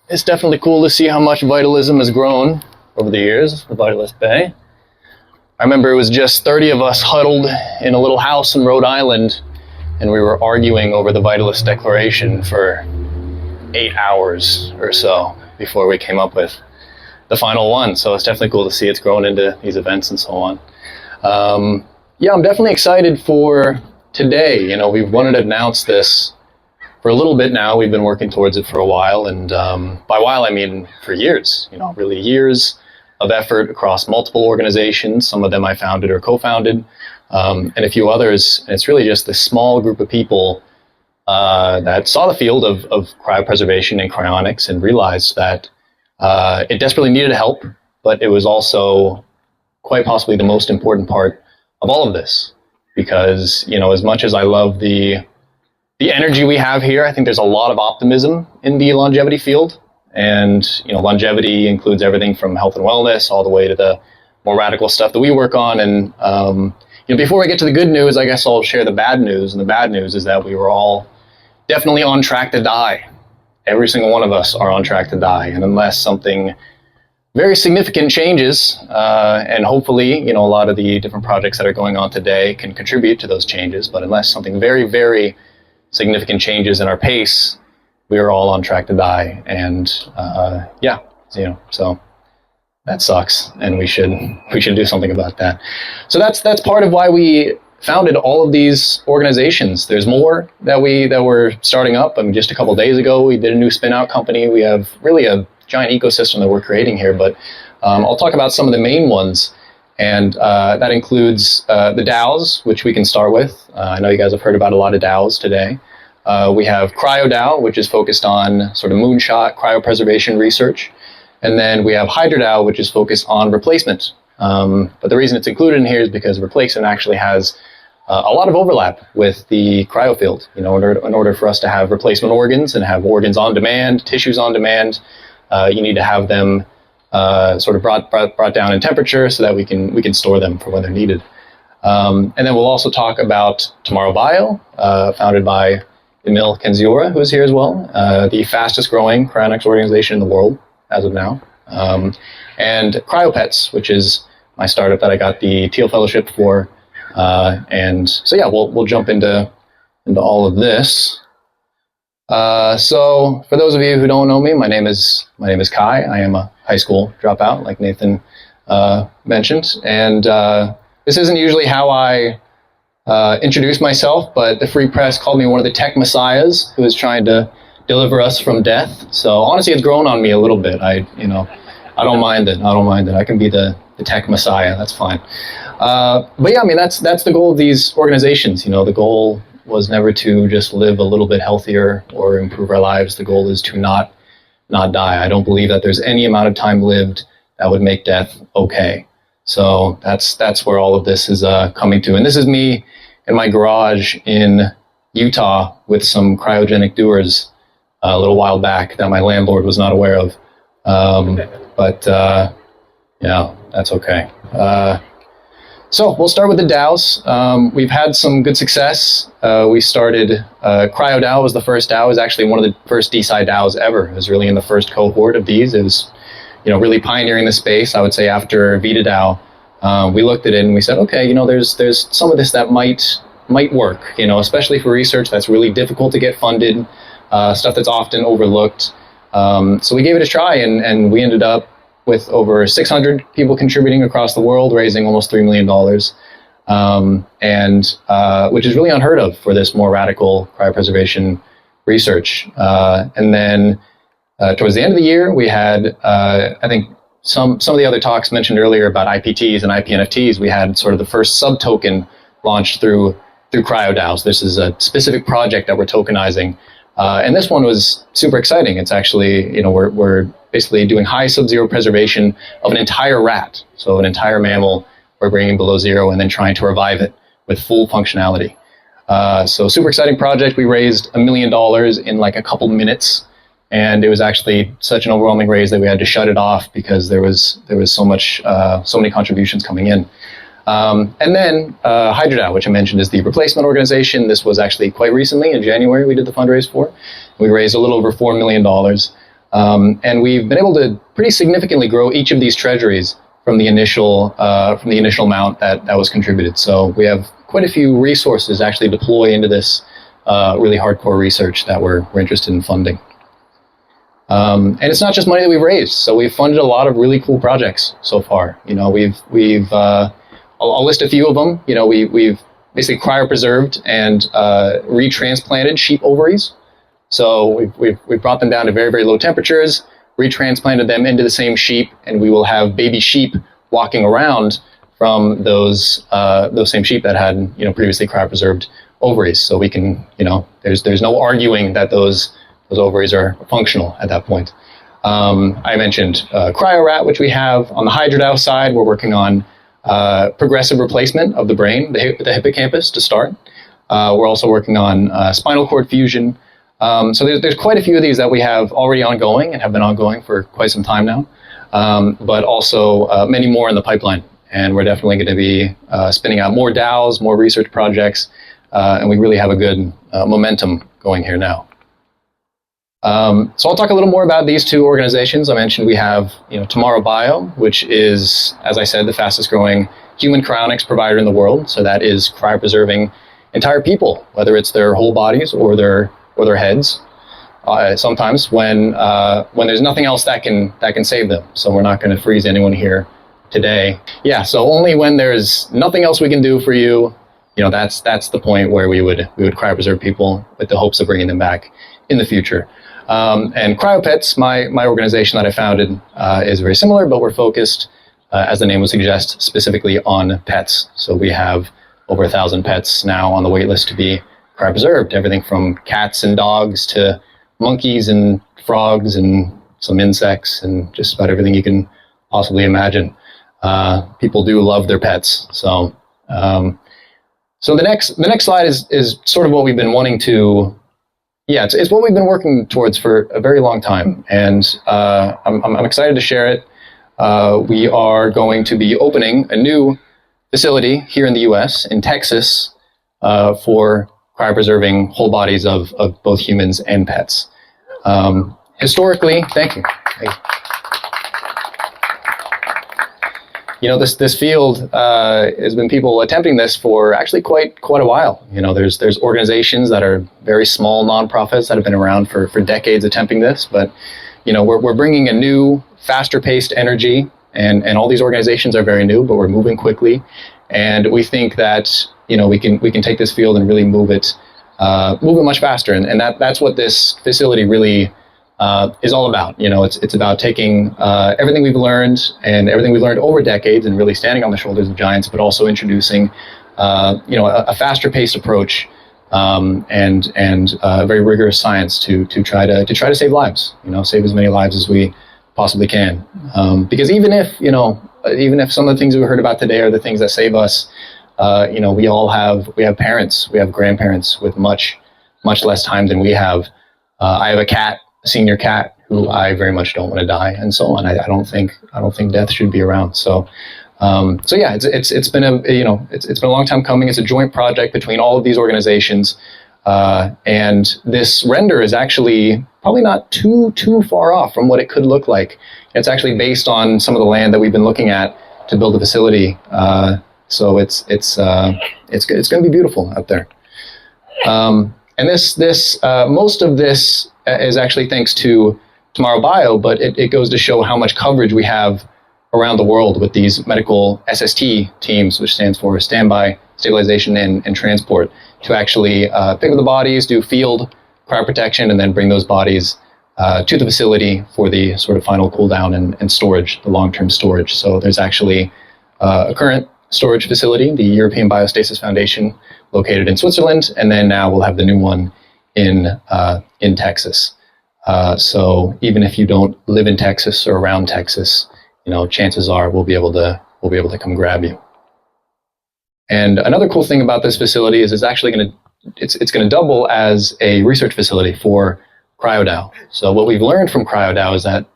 it's definitely cool to see how much vitalism has grown over the years, the Vitalist Bay. I remember it was just 30 of us huddled in a little house in Rhode Island, and we were arguing over the Vitalist Declaration for 8 hours or so before we came up with the final one. So it's definitely cool to see it's grown into these events and so on. Yeah, I'm definitely excited for today. You know, we've wanted to announce this for a little bit now. We've been working towards it for a while, and by while I mean for years, you know, really years of effort across multiple organizations. Some of them I founded or co-founded, and a few others. And it's really just this small group of people that saw the field of cryopreservation and cryonics and realized that it desperately needed help, but it was also quite possibly the most important part of all of this. Because, you know, as much as I love the energy we have here, I think there's a lot of optimism in the longevity field. And, you know, longevity includes everything from health and wellness all the way to the more radical stuff that we work on. And, you know, before I get to the good news, I guess I'll share the bad news. And the bad news is that we were all definitely on track to die. Every single one of us are on track to die. And unless something very significant changes, and hopefully, you know, a lot of the different projects that are going on today can contribute to those changes. But unless something very, very significant changes in our pace, we are all on track to die. And yeah, you know, so that sucks, and we should do something about that. So that's part of why we founded all of these organizations. There's more that we're starting up. I mean, just a couple of days ago, we did a new spin-out company. We have really a giant ecosystem that we're creating here, but I'll talk about some of the main ones. And that includes the DAOs, which we can start with. I know you guys have heard about a lot of DAOs today. We have CryoDAO, which is focused on sort of moonshot cryopreservation research. And then we have HydroDAO, which is focused on replacement. But the reason it's included in here is because replacement actually has a lot of overlap with the cryo field. You know, in order for us to have replacement organs and have organs on demand, tissues on demand, you need to have them sort of brought down in temperature so that we can store them for when they're needed. And then we'll also talk about Tomorrow Bio, founded by Emil Kenziora, who is here as well, the fastest growing cryonics organization in the world as of now. And CryoPets, which is my startup that I got the Teal Fellowship for. And so yeah, we'll jump into all of this. So for those of you who don't know me, my name is Kai. I am a high school dropout, like Nathan mentioned. And this isn't usually how I introduce myself, but the Free Press called me one of the tech messiahs who is trying to deliver us from death. So honestly, it's grown on me a little bit. I don't mind it. I can be the tech messiah. That's fine. But yeah, I mean, that's the goal of these organizations. You know, the goal was never to just live a little bit healthier or improve our lives. The goal is to not die. I don't believe that there's any amount of time lived that would make death okay. So that's where all of this is coming to. And this is me in my garage in Utah with some cryogenic dewars a little while back that my landlord was not aware of. But yeah, that's okay. So we'll start with the DAOs. We've had some good success. We started, CryoDAO was the first DAO. It was actually one of the first DeSci DAOs ever. It was really in the first cohort of these. It was, you know, really pioneering the space. I would say after VitaDAO, we looked at it and we said, okay, you know, there's some of this that might work, you know, especially for research that's really difficult to get funded, stuff that's often overlooked. So we gave it a try, and we ended up with over 600 people contributing across the world, raising almost $3 million, and which is really unheard of for this more radical cryopreservation research. And then towards the end of the year, we had, I think, some of the other talks mentioned earlier about IPTs and IPNFTs. We had sort of the first sub-token launched through CryoDAOs. This is a specific project that we're tokenizing. And this one was super exciting. It's actually, you know, we're basically doing high sub-zero preservation of an entire rat. So an entire mammal we're bringing below zero and then trying to revive it with full functionality. So super exciting project. We raised $1 million in like a couple minutes. And it was actually such an overwhelming raise that we had to shut it off because there was so many contributions coming in. And then HydroDAO, which I mentioned, is the replacement organization. This was actually quite recently in January we did the fundraise for. We raised a little over $4 million. And we've been able to pretty significantly grow each of these treasuries from the initial amount that was contributed. So we have quite a few resources actually deploy into this really hardcore research that we're interested in funding. And it's not just money that we've raised. So we've funded a lot of really cool projects so far. I'll list a few of them. We've basically cryopreserved and retransplanted sheep ovaries. So we've brought them down to very, very low temperatures, retransplanted them into the same sheep, and we will have baby sheep walking around from those same sheep that had previously cryopreserved ovaries. So we can there's no arguing that those ovaries are functional at that point. I mentioned cryo-rat, which we have. On the hydrodow side, we're working on progressive replacement of the brain, the hippocampus to start. We're also working on spinal cord fusion. So there's quite a few of these that we have already ongoing and have been ongoing for quite some time now, but also many more in the pipeline. And we're definitely going to be spinning out more DAOs, more research projects, and we really have a good momentum going here now. So I'll talk a little more about these two organizations. I mentioned we have Tomorrow Bio, which is, as I said, the fastest growing human cryonics provider in the world. So that is cryopreserving entire people, whether it's their whole bodies or their heads. Sometimes when there's nothing else that can save them. So we're not going to freeze anyone here today. Yeah. So only when there's nothing else we can do for you, that's the point where we would cryopreserve people with the hopes of bringing them back in the future. And CryoPets, my organization that I founded, is very similar, but we're focused, as the name would suggest, specifically on pets. So we have over 1,000 pets now on the wait list to be cryopreserved. Everything from cats and dogs to monkeys and frogs and some insects and just about everything you can possibly imagine. People do love their pets. So the next slide is sort of what we've been wanting to. Yeah, it's what we've been working towards for a very long time, and I'm excited to share it. We are going to be opening a new facility here in the U.S. in Texas for cryopreserving whole bodies of both humans and pets. Historically, thank you. This field has been people attempting this for actually quite a while. There's organizations that are very small nonprofits that have been around for decades attempting this, but we're bringing a new, faster-paced energy, and all these organizations are very new, but we're moving quickly, and we think that we can take this field and really move it much faster, and that's what this facility really is all about. It's about taking everything we've learned and everything we've learned over decades and really standing on the shoulders of giants, but also introducing a faster paced approach and very rigorous science to try to save lives. Save as many lives as we possibly can. Because even if some of the things we heard about today are the things that save us, we have parents, we have grandparents with much less time than we have. I have a senior cat who I very much don't want to die, and so on. I don't think death should be around. So yeah, it's been a long time coming. It's a joint project between all of these organizations, and this render is actually probably not too far off from what it could look like. It's actually based on some of the land that we've been looking at to build the facility. So it's going to be beautiful out there. And this most of this is actually thanks to Tomorrow Bio, but it goes to show how much coverage we have around the world with these medical SST teams, which stands for Standby, Stabilization, and Transport, to actually pick up the bodies, do field cryoprotection, and then bring those bodies to the facility for the sort of final cool down and storage, the long-term storage. So there's actually a current storage facility, the European Biostasis Foundation, located in Switzerland, and then now we'll have the new one in Texas. So even if you don't live in Texas or around Texas, chances are we'll be able to come grab you. And another cool thing about this facility is it's actually going to double as a research facility for CryoDAO. So what we've learned from CryoDAO is that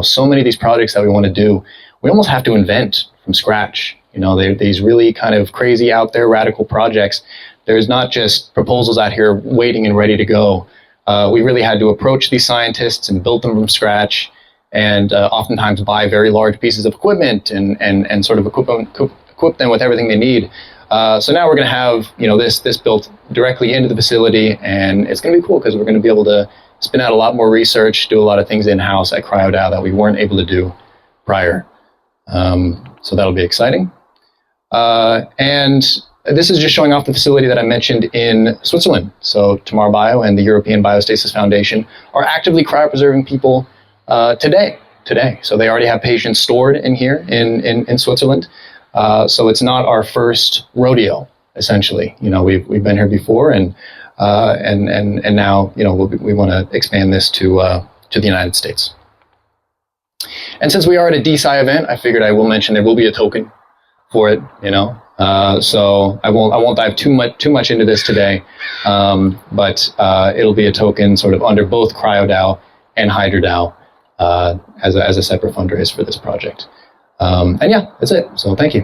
so many of these projects that we want to do, we almost have to invent from scratch. They're these really kind of crazy out there radical projects. There's not just proposals out here waiting and ready to go. we really had to approach these scientists and build them from scratch, and oftentimes buy very large pieces of equipment and sort of equip them with everything they need. So now we're going to have this built directly into the facility, and it's going to be cool because we're going to be able to spin out a lot more research, do a lot of things in-house at CryoDAO that we weren't able to do prior. So that'll be exciting. And this is just showing off the facility that I mentioned in Switzerland. So Tamar Bio and the European Biostasis Foundation are actively cryopreserving people today. So they already have patients stored in here in Switzerland. So it's not our first rodeo, essentially. We've been here before, and now we want to expand this to the United States. And since we are at a DSci event, I figured I will mention there will be a token for it. So I won't dive too much into this today, but it'll be a token sort of under both CryoDAO and HydroDAO as a separate fundraise for this project. And yeah, that's it. So thank you.